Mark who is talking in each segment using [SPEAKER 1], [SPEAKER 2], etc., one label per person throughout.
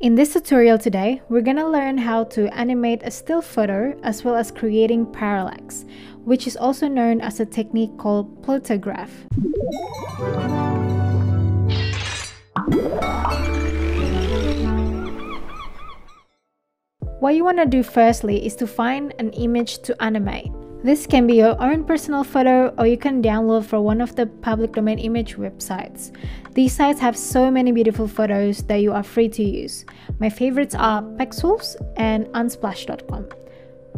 [SPEAKER 1] In this tutorial today, we're gonna learn how to animate a still photo as well as creating parallax, which is also known as a technique called Plotagraph. What you want to do firstly is to find an image to animate. This can be your own personal photo, or you can download from one of the public domain image websites. These sites have so many beautiful photos that you are free to use. My favorites are Pexels and unsplash.com.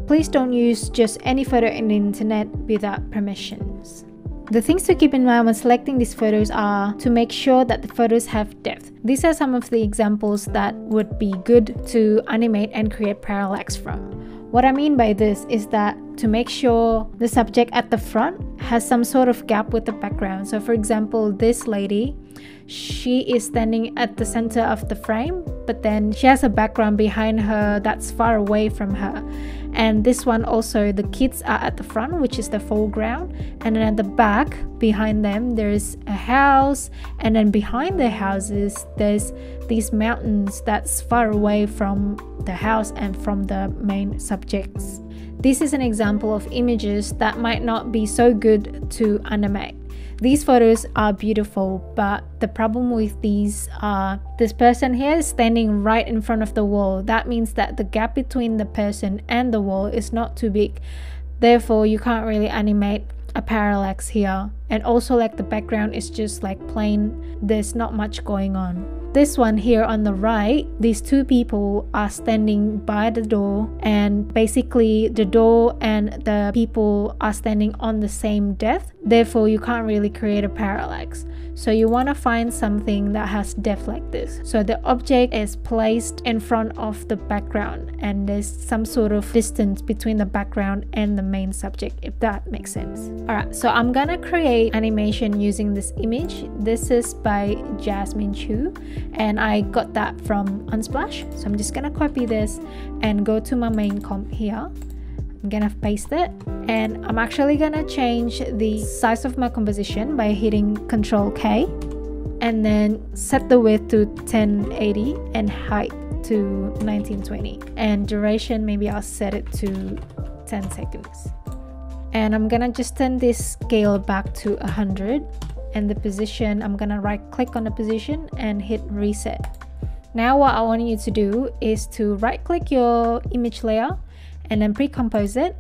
[SPEAKER 1] Please don't use just any photo in the internet without permissions. The things to keep in mind when selecting these photos are to make sure that the photos have depth. These are some of the examples that would be good to animate and create parallax from. What I mean by this is that to make sure the subject at the front has some sort of gap with the background. So for example, this lady, she is standing at the center of the frame, but then she has a background behind her that's far away from her. And this one also, the kids are at the front, which is the foreground, and then at the back behind them there's a house, and then behind the houses there's these mountains that's far away from the house and from the main subjects. This is an example of images that might not be so good to animate. These photos are beautiful, but the problem with these are this person here is standing right in front of the wall. That means that the gap between the person and the wall is not too big. Therefore, you can't really animate a parallax here. And also, like, the background is just like plain, there's not much going on. This one here on the right, these two people are standing by the door, and basically the door and the people are standing on the same depth. Therefore, you can't really create a parallax. So you want to find something that has depth like this. So the object is placed in front of the background, and there's some sort of distance between the background and the main subject, if that makes sense. Alright, so I'm gonna create animation using this image. This is by Jasmine Chu, and I got that from Unsplash. So I'm just gonna copy this and go to my main comp here. I'm gonna paste it, and I'm actually gonna change the size of my composition by hitting Ctrl K, and then set the width to 1080 and height to 1920, and duration maybe I'll set it to 10 seconds. And I'm gonna just turn this scale back to 100, and the position, I'm gonna right click on the position and hit reset. Now what I want you to do is to right click your image layer and then pre-compose it,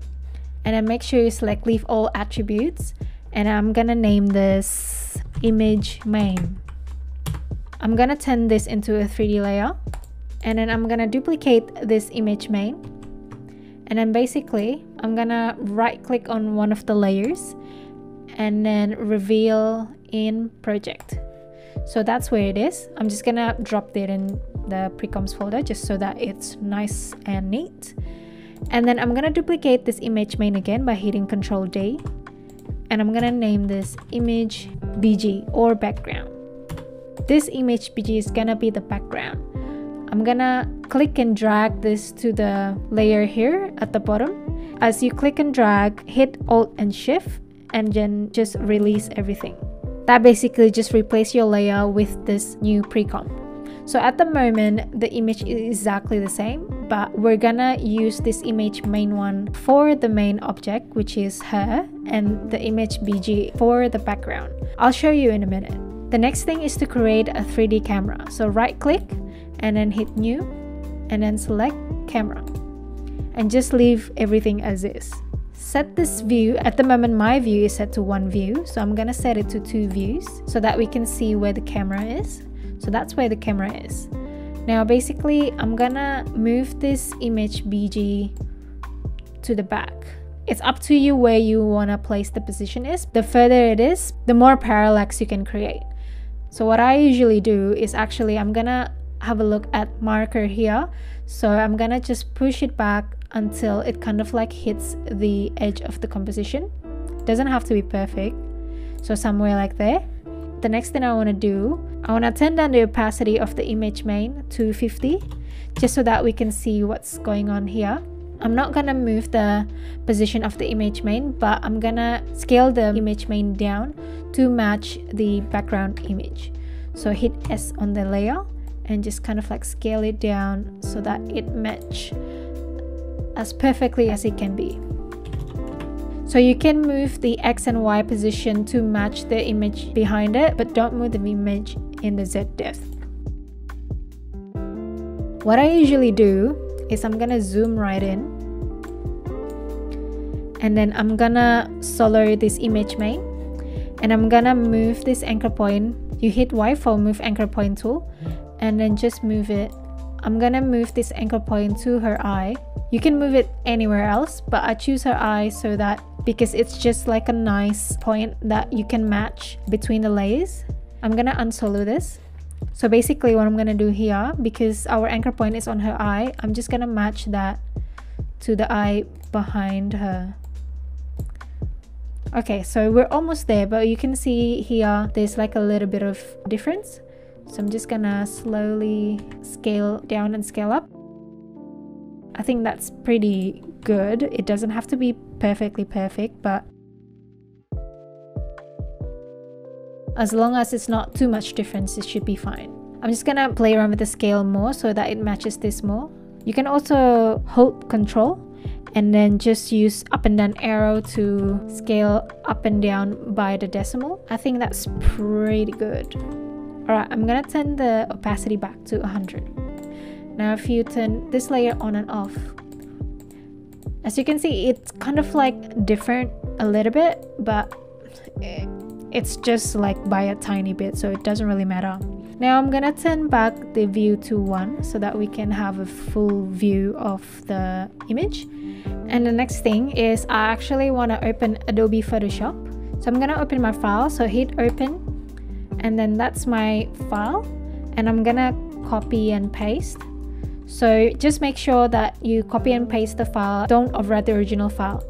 [SPEAKER 1] and then make sure you select leave all attributes, and I'm gonna name this image main. I'm gonna turn this into a 3D layer, and then I'm gonna duplicate this image main, and then basically I'm gonna right click on one of the layers and then reveal in project. So that's where it is. I'm just gonna drop it in the Precompose folder just so that it's nice and neat. And then I'm gonna duplicate this image main again by hitting Ctrl D, and I'm gonna name this image BG or background. This image BG is gonna be the background. I'm gonna click and drag this to the layer here at the bottom. As you click and drag, hit Alt and Shift, and then just release everything. That basically just replace your layer with this new pre-comp. So at the moment, the image is exactly the same, but we're gonna use this image main one for the main object, which is her, and the image BG for the background. I'll show you in a minute. The next thing is to create a 3D camera. So right click and then hit new, and then select camera, and just leave everything as is. Set this view, at the moment my view is set to one view, so I'm gonna set it to 2 views so that we can see where the camera is. So that's where the camera is. Now basically I'm gonna move this image BG to the back. It's up to you where you wanna place the position is. The further it is, the more parallax you can create. So what I usually do is actually I'm gonna have a look at marker here. So I'm gonna just push it back until it kind of like hits the edge of the composition. Doesn't have to be perfect. So somewhere like there. The next thing I want to do, I want to turn down the opacity of the image main to 50, just so that we can see what's going on here. I'm not gonna move the position of the image main, but I'm gonna scale the image main down to match the background image. So hit S on the layer and just kind of like scale it down so that it match as perfectly as it can be. So you can move the X and Y position to match the image behind it, but don't move the image in the Z depth. What I usually do is I'm gonna zoom right in, and then I'm gonna solo this image main, and I'm gonna move this anchor point. You hit Y for move anchor point tool, and then just move it. I'm gonna move this anchor point to her eye. You can move it anywhere else, but I choose her eye so that because it's just like a nice point that you can match between the layers. I'm gonna unsolo this. So basically what I'm gonna do here, because our anchor point is on her eye, I'm just gonna match that to the eye behind her. Okay, so we're almost there, but you can see here there's like a little bit of difference. So I'm just gonna slowly scale down and scale up. I think that's pretty good. It doesn't have to be perfectly perfect, but as long as it's not too much difference, it should be fine. I'm just gonna play around with the scale more so that it matches this more. You can also hold Control and then just use up and down arrow to scale up and down by the decimal. I think that's pretty good. Alright, I'm gonna turn the opacity back to 100. Now if you turn this layer on and off, as you can see, it's kind of like different a little bit, but it's just like by a tiny bit, so it doesn't really matter. Now I'm gonna turn back the view to 1 so that we can have a full view of the image. And the next thing is I actually want to open Adobe Photoshop. So I'm gonna open my file, so hit open, and then that's my file, and I'm gonna copy and paste. So just make sure that you copy and paste the file, don't overwrite the original file.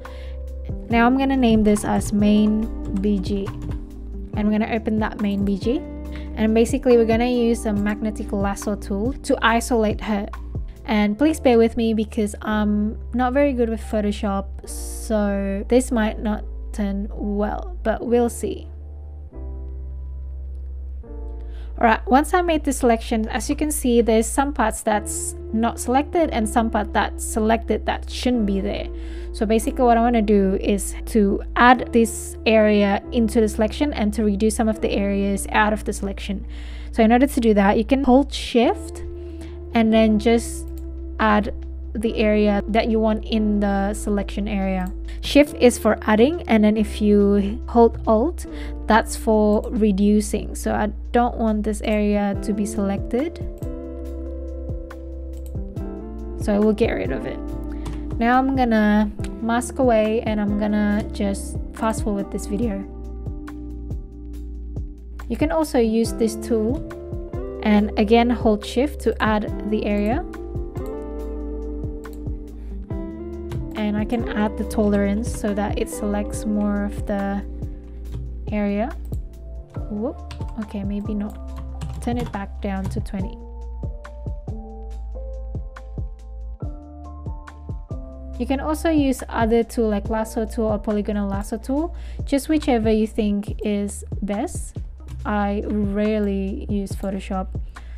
[SPEAKER 1] Now I'm gonna name this as main BG, and I'm gonna open that main BG, and basically we're gonna use a magnetic lasso tool to isolate her. And please bear with me because I'm not very good with Photoshop, so this might not turn well, but we'll see. Alright, once I made the selection, as you can see, there's some parts that's not selected and some part that's selected that shouldn't be there. So basically what I want to do is to add this area into the selection and to reduce some of the areas out of the selection. So in order to do that, you can hold Shift and then just add the area that you want in the selection area. Shift is for adding, and then if you hold Alt, that's for reducing. So I don't want this area to be selected, so I will get rid of it. Now I'm gonna mask away and I'm gonna just fast forward this video. You can also use this tool and again hold Shift to add the area. And I can add the tolerance so that it selects more of the area. Whoop. Okay, maybe not. Turn it back down to 20. You can also use other tool like lasso tool or polygonal lasso tool, just whichever you think is best. I rarely use Photoshop,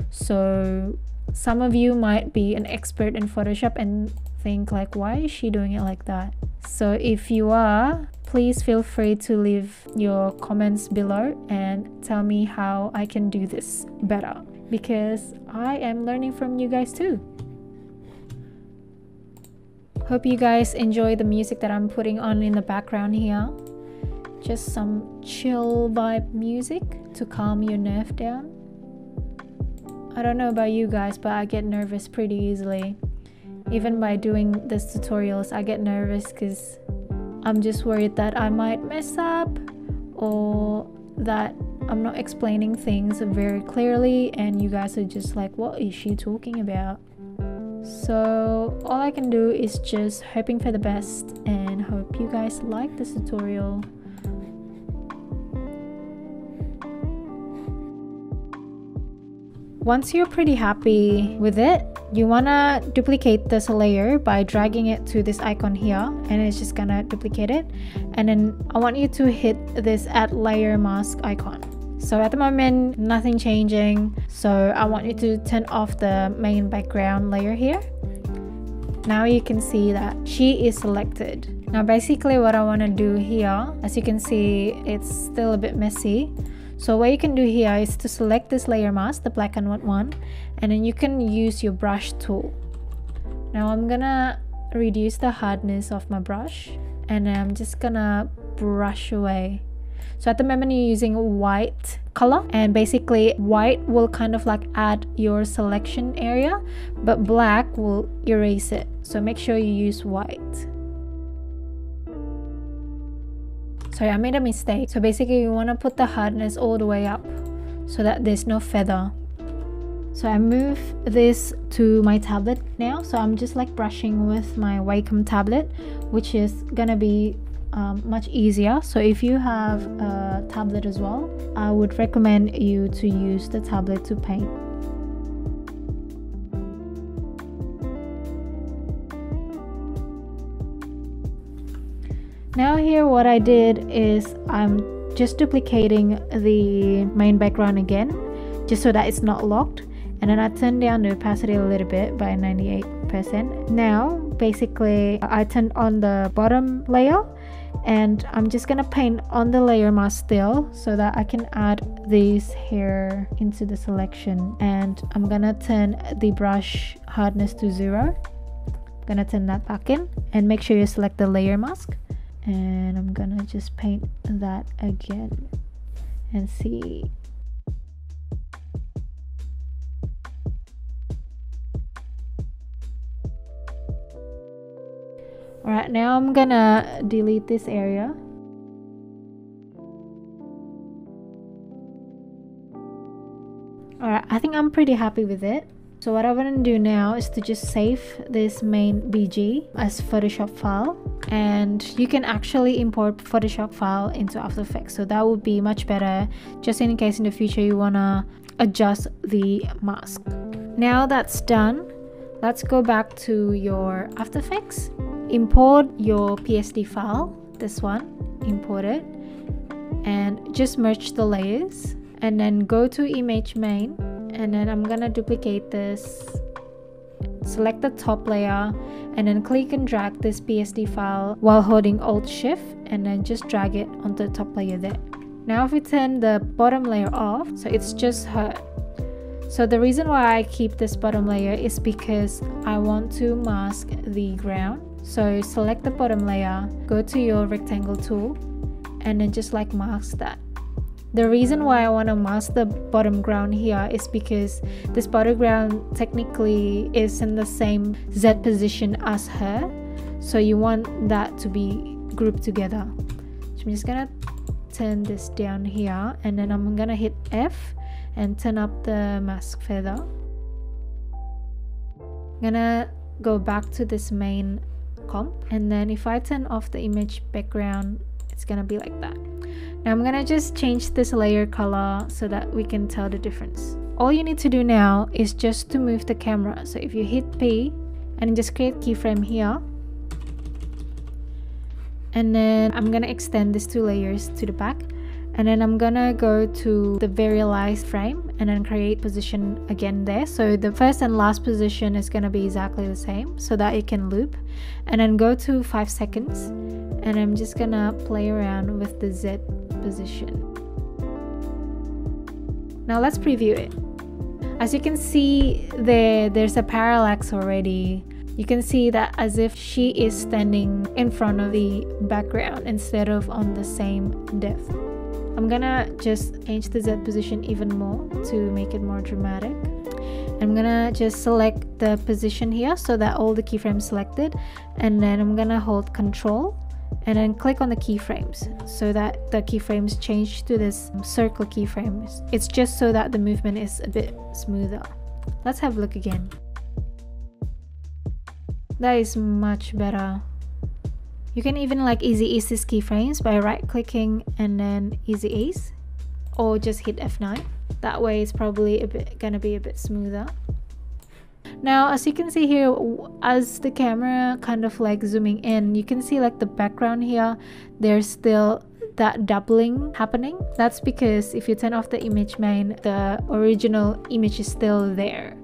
[SPEAKER 1] so some of you might be an expert in Photoshop and think like, why is she doing it like that? So if you are, please feel free to leave your comments below and tell me how I can do this better, because I am learning from you guys too. Hope you guys enjoy the music that I'm putting on in the background here. Just some chill vibe music to calm your nerve down. I don't know about you guys, but I get nervous pretty easily. Even by doing these tutorials, I get nervous because I'm just worried that I might mess up or that I'm not explaining things very clearly and you guys are just like, what is she talking about? So all I can do is just hoping for the best and hope you guys like this tutorial. Once you're pretty happy with it, you wanna duplicate this layer by dragging it to this icon here, and it's just gonna duplicate it. And then I want you to hit this add layer mask icon. So at the moment, nothing changing. So I want you to turn off the main background layer here. Now you can see that she is selected. Now basically what I want to do here, as you can see, it's still a bit messy. So what you can do here is to select this layer mask, the black and white one, and then you can use your brush tool. Now I'm gonna reduce the hardness of my brush, and I'm just gonna brush away. So at the moment you're using white color, and basically white will kind of like add your selection area, but black will erase it. So make sure you use white. Sorry, I made a mistake. So basically you want to put the hardness all the way up so that there's no feather. So I move this to my tablet now. So I'm just like brushing with my Wacom tablet, which is gonna be much easier. So if you have a tablet as well, I would recommend you to use the tablet to paint. Now here what I did is I'm just duplicating the main background again, just so that it's not locked, and then I turned down the opacity a little bit by 98%. Now basically I turned on the bottom layer, and I'm just gonna paint on the layer mask still so that I can add this hair into the selection. And I'm gonna turn the brush hardness to 0. I'm gonna turn that back in, and make sure you select the layer mask. And I'm gonna just paint that again and see. Alright, now I'm gonna delete this area. Alright, I think I'm pretty happy with it. So what I want to do now is to just save this main BG as Photoshop file, and you can actually import Photoshop file into After Effects, so that would be much better just in case in the future you want to adjust the mask. Now that's done, let's go back to your After Effects, import your PSD file, this one, import it, and just merge the layers, and then go to image main. And then I'm gonna duplicate this, select the top layer, and then click and drag this PSD file while holding Alt Shift, and then just drag it onto the top layer there. Now if we turn the bottom layer off, so it's just her. So the reason why I keep this bottom layer is because I want to mask the ground. So select the bottom layer, go to your rectangle tool, and then just like mask that. The reason why I want to mask the bottom ground here is because this bottom ground technically is in the same Z position as her, so you want that to be grouped together. So I'm just gonna turn this down here, and then I'm gonna hit F and turn up the mask feather. I'm gonna go back to this main comp, and then if I turn off the image background, it's gonna be like that. Now I'm gonna just change this layer color so that we can tell the difference. All you need to do now is just to move the camera. So if you hit P and just create keyframe here, and then I'm gonna extend these 2 layers to the back, and then I'm gonna go to the very last frame and then create position again there. So the first and last position is gonna be exactly the same so that it can loop, and then go to 5 seconds, and I'm just gonna play around with the Z position. Now let's preview it. As you can see there's a parallax already. You can see that as if she is standing in front of the background instead of on the same depth. I'm gonna just change the Z position even more to make it more dramatic. I'm gonna just select the position here so that all the keyframes selected, and then I'm gonna hold Control and then click on the keyframes so that the keyframes change to this circle keyframes. It's just so that the movement is a bit smoother. Let's have a look again. That is much better. You can even like easy ease these keyframes by right clicking and then easy ease, or just hit F9. That way it's probably gonna be a bit smoother. Now as you can see here, as the camera kind of like zooming in, you can see like the background here, there's still that doubling happening. That's because if you turn off the image main, the original image is still there.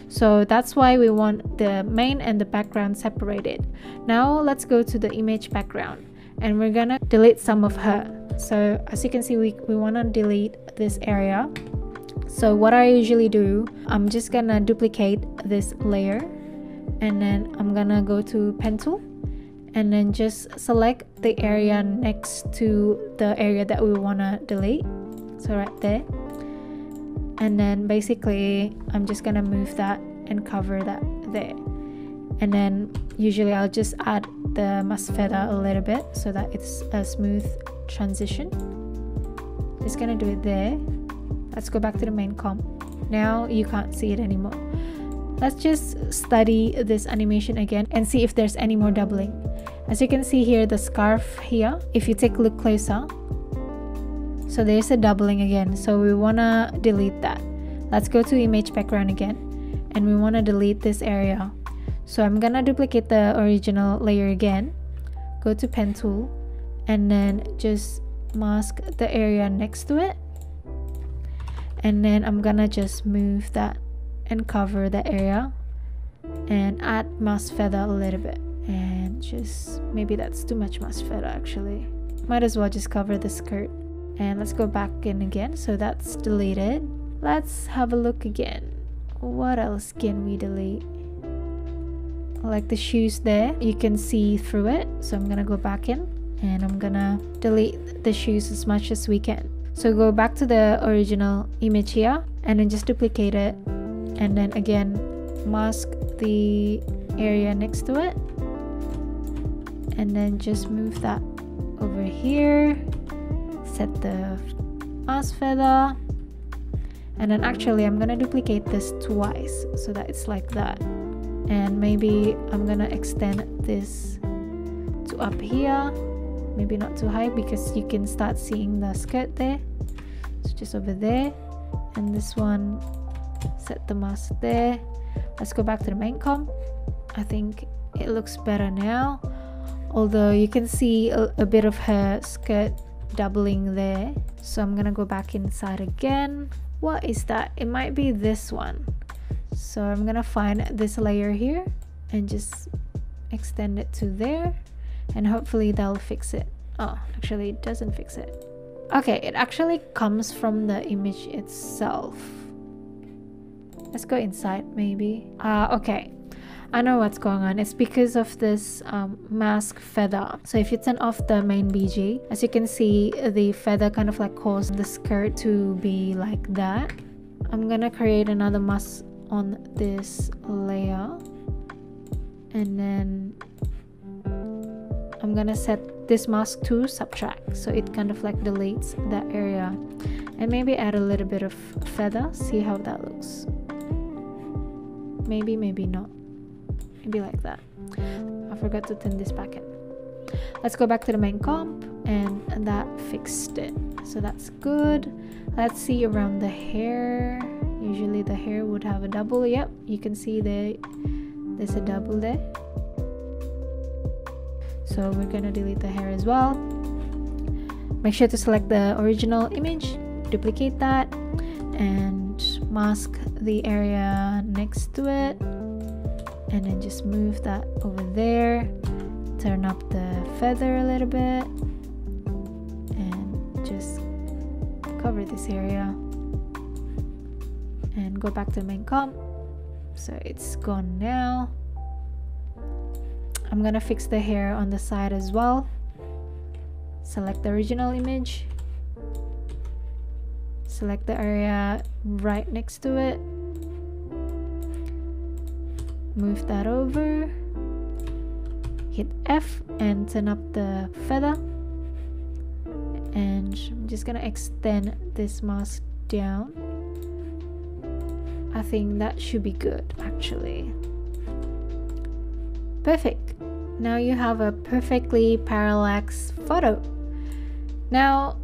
[SPEAKER 1] So that's why we want the main and the background separated. Now let's go to the image background and we're gonna delete some of her. So as you can see, we want to delete this area. So what I usually do, I'm just gonna duplicate this layer and then I'm gonna go to pen tool and then just select the area next to the area that we want to delete, so right there. And then basically I'm just gonna move that and cover that there. And then usually I'll just add the mask feather a little bit so that it's a smooth transition. Just gonna do it there. Let's go back to the main comp. Now you can't see it anymore. Let's just study this animation again and see if there's any more doubling. As you can see here, the scarf here, if you take a look closer, so there's a doubling again. So we want to delete that. Let's go to image background again and we want to delete this area. So I'm gonna duplicate the original layer again, go to pen tool and then just mask the area next to it, and then I'm gonna just move that and cover the area and add mask feather a little bit. And just, maybe that's too much mask feather actually. Might as well just cover the skirt. And let's go back in again. So that's deleted. Let's have a look again. What else can we delete? Like the shoes there, you can see through it. So I'm gonna go back in and I'm gonna delete the shoes as much as we can. So go back to the original image here and then just duplicate it and then again mask the area next to it and then just move that over here, set the mask feather, and then actually I'm gonna duplicate this twice so that it's like that. And maybe I'm gonna extend this to up here, maybe not too high because you can start seeing the skirt there. So just over there, and this one, set the mask there. Let's go back to the main comp. I think it looks better now, although you can see a bit of her skirt doubling there. So I'm gonna go back inside again. What is that? It might be this one. So I'm gonna find this layer here and just extend it to there, and hopefully that'll fix it. Oh, actually it doesn't fix it. Okay, it actually comes from the image itself. Let's go inside maybe. Okay, I know what's going on. It's because of this mask feather. So if you turn off the main BG, as you can see, the feather kind of like caused the skirt to be like that. I'm gonna create another mask on this layer and then I'm gonna set this mask to subtract, so it kind of like deletes that area, and maybe add a little bit of feather, see how that looks. Maybe not, maybe like that. I forgot to turn this back in. Let's go back to the main comp and that fixed it, so that's good. Let's see around the hair. Usually the hair would have a double. Yep, you can see there's a double there. So we're gonna delete the hair as well. Make sure to select the original image, duplicate that, and mask the area next to it, and then just move that over there. Turn up the feather a little bit and just cover this area and go back to the main comp. So it's gone now. I'm gonna fix the hair on the side as well. Select the original image, select the area right next to it, move that over, hit F and turn up the feather, and I'm just gonna extend this mask down. I think that should be good actually. Perfect. Now you have a perfectly parallax photo. Now,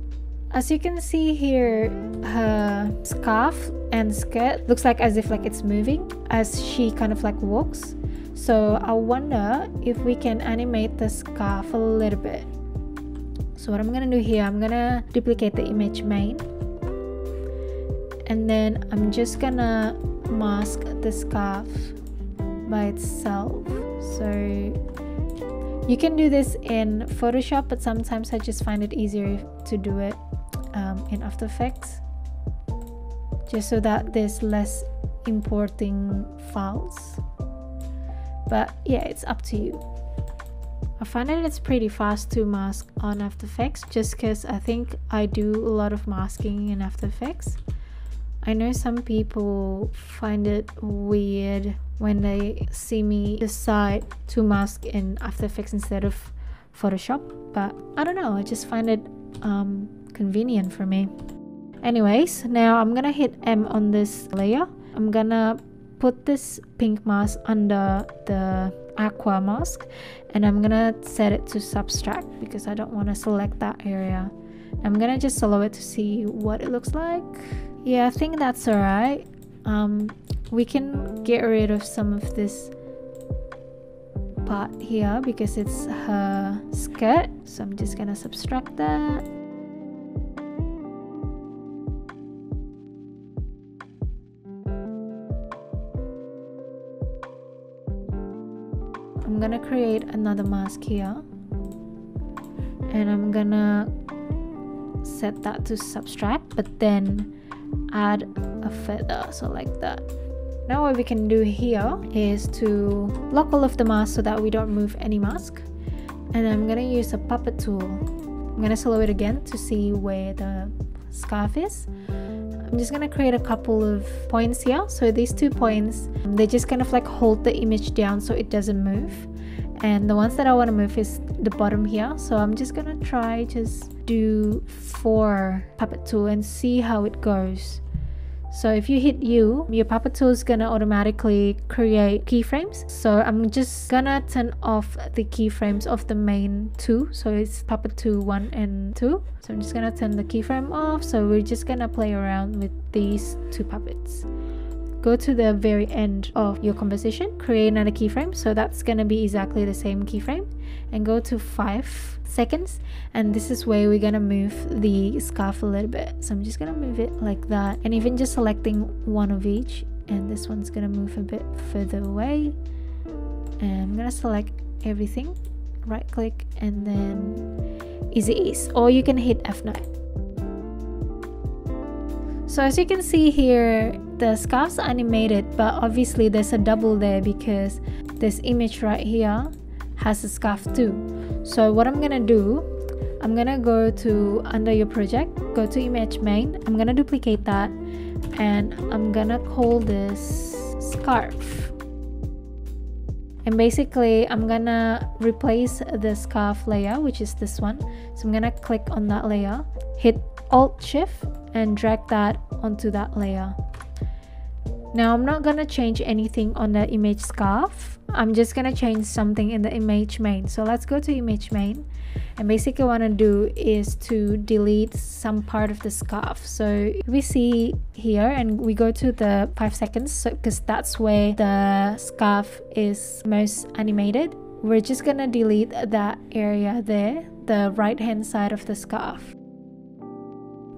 [SPEAKER 1] as you can see here, her scarf and skirt looks like as if like it's moving as she kind of like walks. So I wonder if we can animate the scarf a little bit. So what I'm gonna do here, I'm gonna duplicate the image main, and then I'm just gonna mask the scarf by itself. So you can do this in Photoshop, but sometimes I just find it easier to do it in After Effects, just so that there's less importing files. But yeah, it's up to you. I find that it's pretty fast to mask on After Effects, just because I think I do a lot of masking in After Effects. I know some people find it weird when they see me decide to mask in After Effects instead of Photoshop, but I don't know, I just find it convenient for me. Anyways, now I'm gonna hit M on this layer. I'm gonna put this pink mask under the aqua mask, and I'm gonna set it to subtract because I don't want to select that area. I'm gonna just solo it to see what it looks like. Yeah, I think that's alright. We can get rid of some of this part here because it's her skirt, so I'm just gonna subtract that. I'm gonna create another mask here, and I'm gonna set that to subtract, but then add a feather, so like that. Now what we can do here is to lock all of the masks so that we don't move any mask, and I'm gonna use a puppet tool. I'm gonna slow it again to see where the scarf is. I'm just gonna create a couple of points here. So these 2 points, they just kind of like hold the image down so it doesn't move, and the ones that I want to move is the bottom here. So I'm just gonna try just do 4 puppet tool and see how it goes. So if you hit U, your puppet tool is gonna automatically create keyframes. So I'm just gonna turn off the keyframes of the main 2. So it's puppet 2, 1 and 2. So I'm just gonna turn the keyframe off. So we're just gonna play around with these 2 puppets. Go to the very end of your composition, create another keyframe. So that's gonna be exactly the same keyframe, and go to 5 seconds, and this is where we're gonna move the scarf a little bit. So I'm just gonna move it like that, and even just selecting one of each, and this one's gonna move a bit further away, and I'm gonna select everything, right click, and then easy ease, or you can hit F9. So as you can see here, the scarf's animated, but obviously there's a double there because this image right here has a scarf too. So what I'm gonna do, I'm gonna go to under your project, go to image main, I'm gonna duplicate that, and I'm gonna call this scarf. And basically I'm gonna replace the scarf layer, which is this one. So I'm gonna click on that layer, hit Alt Shift, and drag that onto that layer. Now I'm not gonna change anything on the image scarf, I'm just gonna change something in the image main. So let's go to image main, and basically what I want to do is to delete some part of the scarf. So if we see here and we go to the 5 seconds, so because that's where the scarf is most animated, we're just gonna delete that area there, the right hand side of the scarf.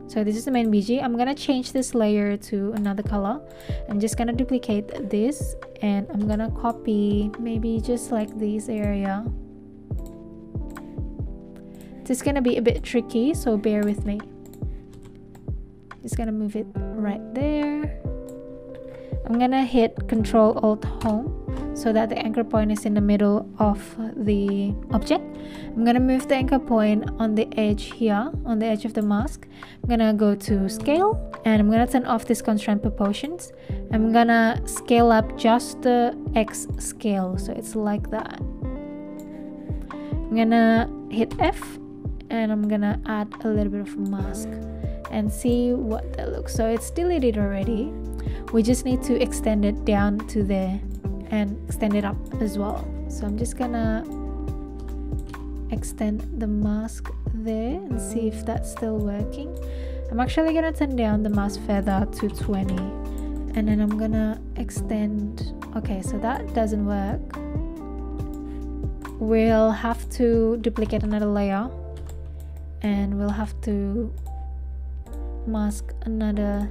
[SPEAKER 1] So this is the main BG. I'm gonna change this layer to another color. I'm just gonna duplicate this, and I'm gonna copy maybe just like this area. It's gonna be a bit tricky, so bear with me. Just gonna move it right there. I'm gonna hit Ctrl Alt Home so that the anchor point is in the middle of the object. I'm gonna move the anchor point on the edge here, on the edge of the mask. I'm gonna go to scale, and I'm gonna turn off this constraint proportions. I'm gonna scale up just the X scale, so it's like that. I'm gonna hit F, and I'm gonna add a little bit of mask and see what that looks. So it's deleted already. We just need to extend it down to there and extend it up as well. So I'm just gonna extend the mask there and see if that's still working. I'm actually gonna turn down the mask feather to 20, and then I'm gonna extend. Okay, so that doesn't work. We'll have to duplicate another layer, and we'll have to mask another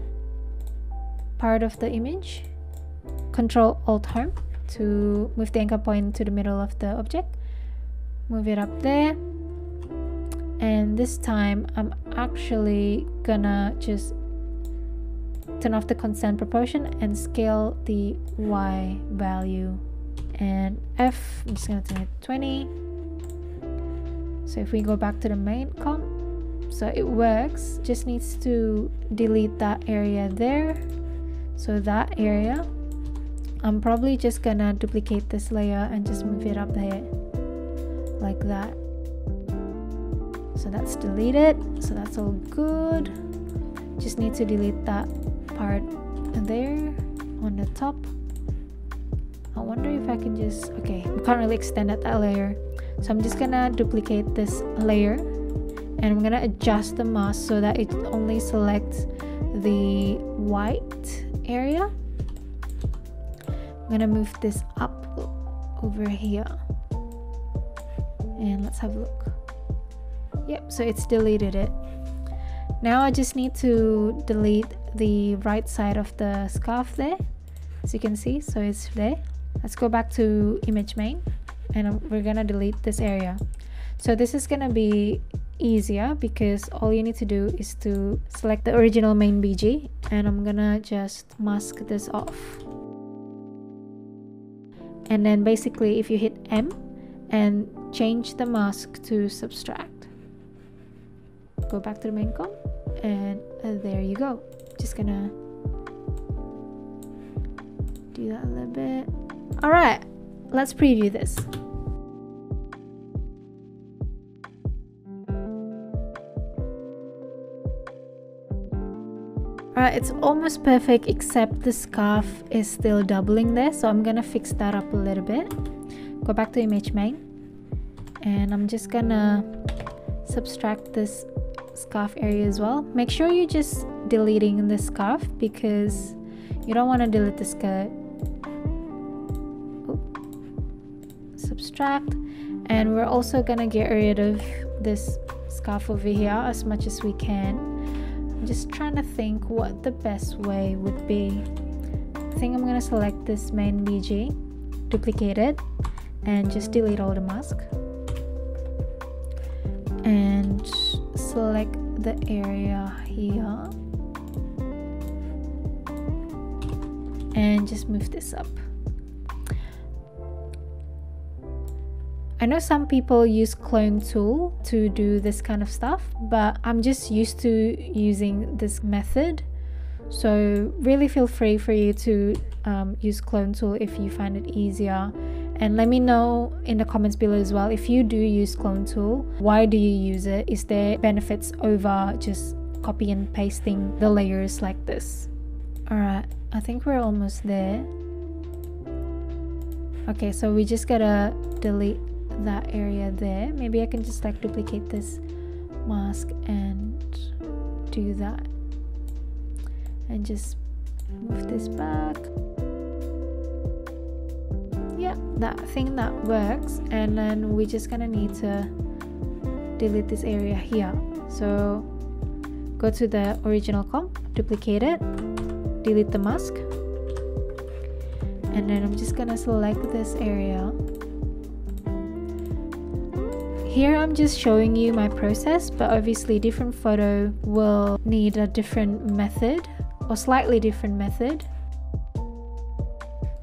[SPEAKER 1] part of the image. Control Alt Home to move the anchor point to the middle of the object. Move it up there, and this time I'm actually gonna just turn off the constant proportion and scale the Y value, and F, I'm just gonna turn it 20. So if we go back to the main comp, so it works, just needs to delete that area there. So that area, I'm probably just gonna duplicate this layer and just move it up there like that. So that's deleted, so that's all good. Just need to delete that part there on the top. I wonder if I can just, okay, we can't really extend that layer, so I'm just gonna duplicate this layer and I'm gonna adjust the mask so that it only selects the white area. I'm gonna move this up over here, and let's have a look. Yep, so it's deleted it. Now I just need to delete the right side of the scarf there, as you can see, so it's there. Let's go back to image main, and we're gonna delete this area. So this is gonna be easier because all you need to do is to select the original main BG, and I'm gonna just mask this off. And then basically if you hit M and change the mask to subtract, go back to the main comp, and there you go. Just gonna do that a little bit. All right, let's preview this. Alright, it's almost perfect except the scarf is still doubling there, so I'm gonna fix that up a little bit. Go back to image main, and I'm just gonna subtract this scarf area as well. Make sure you're just deleting the scarf because you don't want to delete the skirt. Subtract, and we're also gonna get rid of this scarf over here as much as we can. I'm just trying to think what the best way would be. I think I'm gonna select this main BG, duplicate it, and just delete all the mask, and select the area here and just move this up. I know some people use clone tool to do this kind of stuff, but I'm just used to using this method, so really feel free for you to use clone tool if you find it easier. And let me know in the comments below as well, if you do use clone tool, why do you use it? Is there benefits over just copy and pasting the layers like this? Alright, I think we're almost there. Okay, so we just gotta delete that area there. Maybe I can just like duplicate this mask and do that, and just move this back. Yeah, that thing that works. And then we're just gonna need to delete this area here. So go to the original comp, duplicate it, delete the mask, and then I'm just gonna select this area. Here I'm just showing you my process, but obviously different photo will need a different method or slightly different method.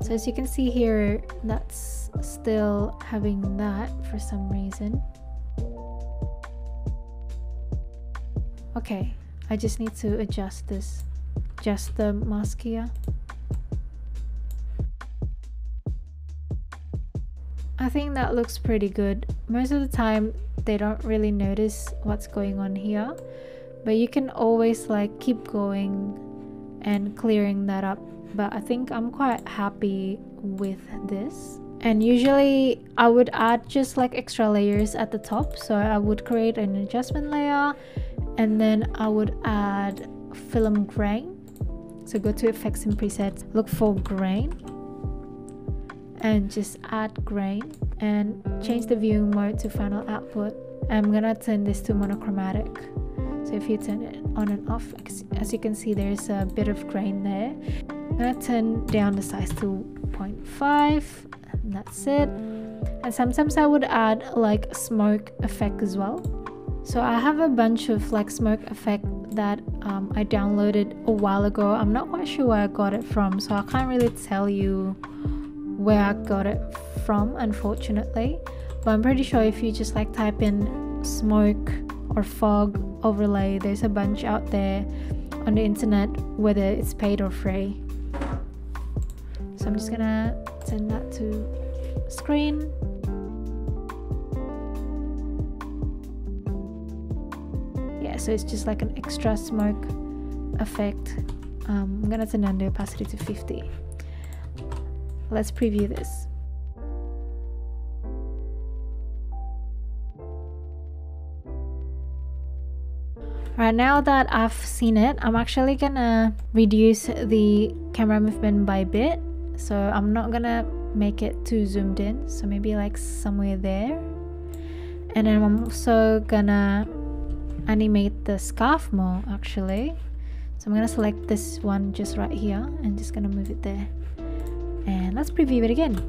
[SPEAKER 1] So as you can see here, that's still having that for some reason. Okay, I just need to adjust this, adjust the mask here. I think that looks pretty good. Most of the time they don't really notice what's going on here, but you can always like keep going and clearing that up. But I think I'm quite happy with this. And usually I would add just like extra layers at the top, so I would create an adjustment layer and then I would add film grain. So go to effects and presets, look for grain, and just add grain and change the viewing mode to final output. I'm gonna turn this to monochromatic. So if you turn it on and off, as you can see, there's a bit of grain there. I'm gonna turn down the size to 0.5, and that's it. And sometimes I would add like smoke effect as well. So I have a bunch of like smoke effect that I downloaded a while ago. I'm not quite sure where I got it from, so I can't really tell you where I got it from, unfortunately. But I'm pretty sure if you just like type in smoke or fog overlay, there's a bunch out there on the internet, whether it's paid or free. So I'm just gonna turn that to screen. Yeah, so it's just like an extra smoke effect. I'm gonna turn down the opacity to 50. Let's preview this. Alright, now that I've seen it, I'm actually gonna reduce the camera movement by a bit. So I'm not gonna make it too zoomed in, so maybe like somewhere there. And then I'm also gonna animate the scarf more actually. So I'm gonna select this one just right here and just gonna move it there. And let's preview it again.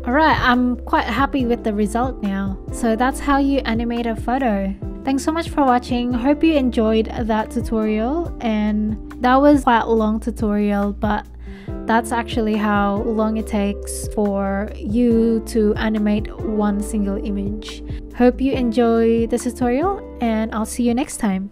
[SPEAKER 1] Alright, I'm quite happy with the result now. So that's how you animate a photo. Thanks so much for watching. Hope you enjoyed that tutorial, and that was quite a long tutorial, but that's actually how long it takes for you to animate one single image. Hope you enjoy this tutorial, and I'll see you next time.